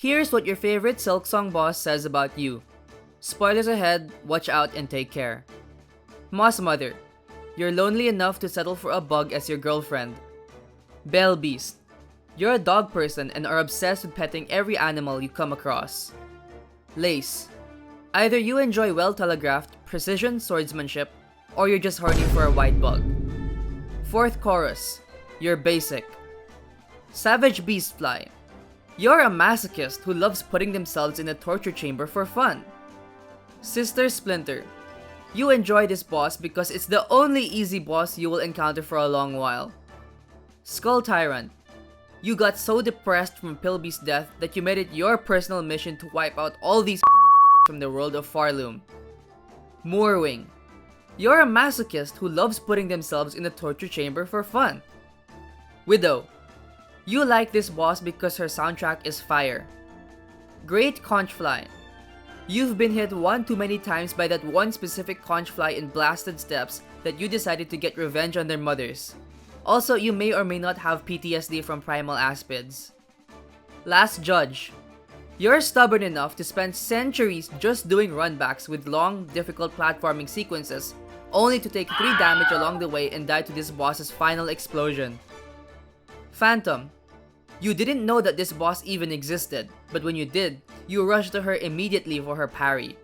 Here's what your favorite Silksong boss says about you. Spoilers ahead, watch out and take care. Moss Mother, you're lonely enough to settle for a bug as your girlfriend. Bell Beast, you're a dog person and are obsessed with petting every animal you come across. Lace, either you enjoy well-telegraphed, precision swordsmanship, or you're just horny for a white bug. Fourth Chorus, you're basic. Savage Beastfly, you're a masochist who loves putting themselves in a torture chamber for fun. Sister Splinter, you enjoy this boss because it's the only easy boss you will encounter for a long while. Skull Tyrant, you got so depressed from Pilby's death that you made it your personal mission to wipe out all these from the world of Farloom. Moorwing, you're a masochist who loves putting themselves in a torture chamber for fun. Widow, you like this boss because her soundtrack is fire. Great Conchfly, you've been hit one too many times by that one specific conchfly in blasted steps that you decided to get revenge on their mothers. Also, you may or may not have PTSD from primal aspids. Last Judge, you're stubborn enough to spend centuries just doing runbacks with long, difficult platforming sequences, only to take 3 damage along the way and die to this boss's final explosion. Phantom, you didn't know that this boss even existed, but when you did, you rushed to her immediately for her parry.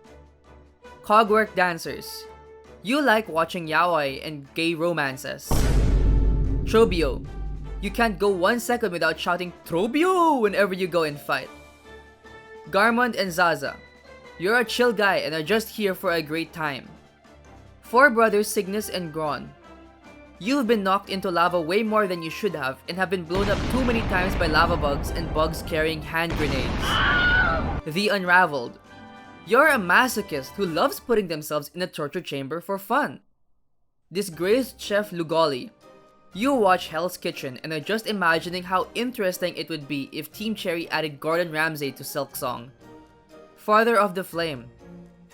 Cogwork Dancers, you like watching yaoi and gay romances. Trobio, you can't go 1 second without shouting Trobio whenever you go and fight. Garmond and Zaza, you're a chill guy and are just here for a great time. Four Brothers Cygnus and Gron, you've been knocked into lava way more than you should have and have been blown up too many times by lava bugs and bugs carrying hand grenades. The Unraveled, you're a masochist who loves putting themselves in a torture chamber for fun. Disgraced Chef Lugoli, you watch Hell's Kitchen and are just imagining how interesting it would be if Team Cherry added Gordon Ramsay to Silksong. Father of the Flame,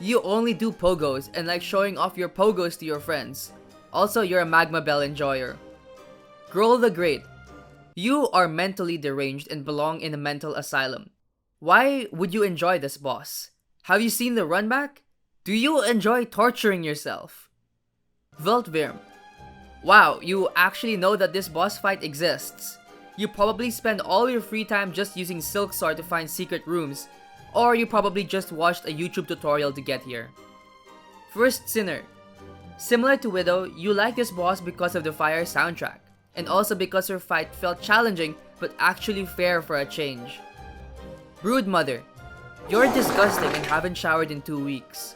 you only do pogos and like showing off your pogos to your friends. Also, you're a Magma Bell enjoyer. Grohl the Great, you are mentally deranged and belong in a mental asylum. Why would you enjoy this boss? Have you seen the runback? Do you enjoy torturing yourself? Veltvirm, wow, you actually know that this boss fight exists. You probably spend all your free time just using Silksong to find secret rooms, or you probably just watched a YouTube tutorial to get here. First Sinner, similar to Widow, you like this boss because of the fire soundtrack, and also because her fight felt challenging but actually fair for a change. Broodmother, you're disgusting and haven't showered in 2 weeks.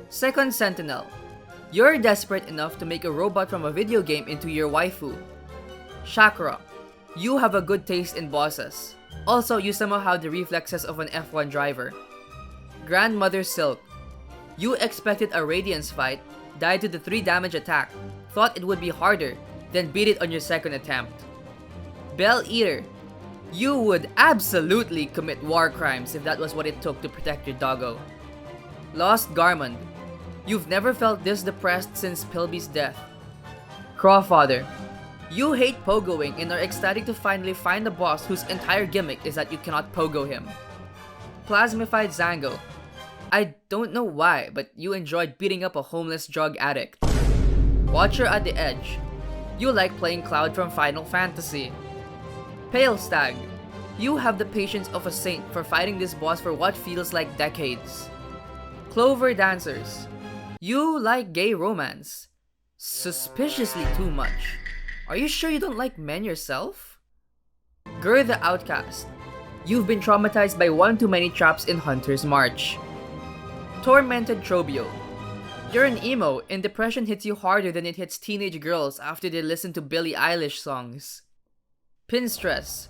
Second Sentinel, you're desperate enough to make a robot from a video game into your waifu. Chakra, you have a good taste in bosses. Also, you somehow have the reflexes of an F1 driver. Grandmother Silk, you expected a Radiance fight, died to the 3 damage attack, thought it would be harder, then beat it on your second attempt. Bell Eater, you would absolutely commit war crimes if that was what it took to protect your doggo. Lost Garmond, you've never felt this depressed since Pilby's death. Crawfather, you hate pogoing and are ecstatic to finally find a boss whose entire gimmick is that you cannot pogo him. Plasmified Zango, I don't know why, but you enjoyed beating up a homeless drug addict. Watcher at the Edge, you like playing Cloud from Final Fantasy. Pale Stag, you have the patience of a saint for fighting this boss for what feels like decades. Clover Dancers, you like gay romance. Suspiciously too much. Are you sure you don't like men yourself? Gur the Outcast, you've been traumatized by one too many traps in Hunter's March. Tormented Trobio, you're an emo and depression hits you harder than it hits teenage girls after they listen to Billie Eilish songs. Pinstress,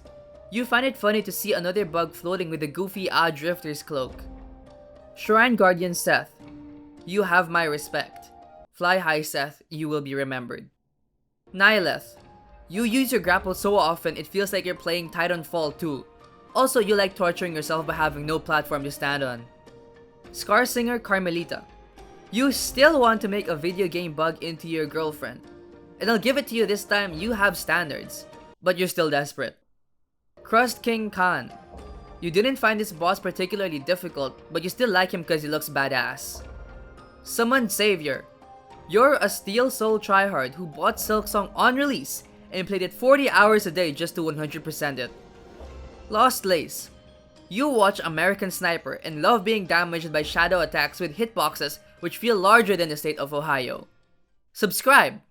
you find it funny to see another bug floating with the goofy Drifter's cloak. Shrine Guardian Seth, you have my respect. Fly high, Seth, you will be remembered. Nihileth, you use your grapple so often it feels like you're playing Titanfall 2. Also, you like torturing yourself by having no platform to stand on. Scarsinger Carmelita, you still want to make a video game bug into your girlfriend. And I'll give it to you this time, you have standards. But you're still desperate. Crust King Khan, You didn't find this boss particularly difficult, but you still like him cause he looks badass. Summoned Savior. You're a Steel Soul tryhard who bought Silksong on release and played it 40 hours a day just to 100% it. Lost Lace. You watch American Sniper and love being damaged by shadow attacks with hitboxes which feel larger than the state of Ohio. Subscribe!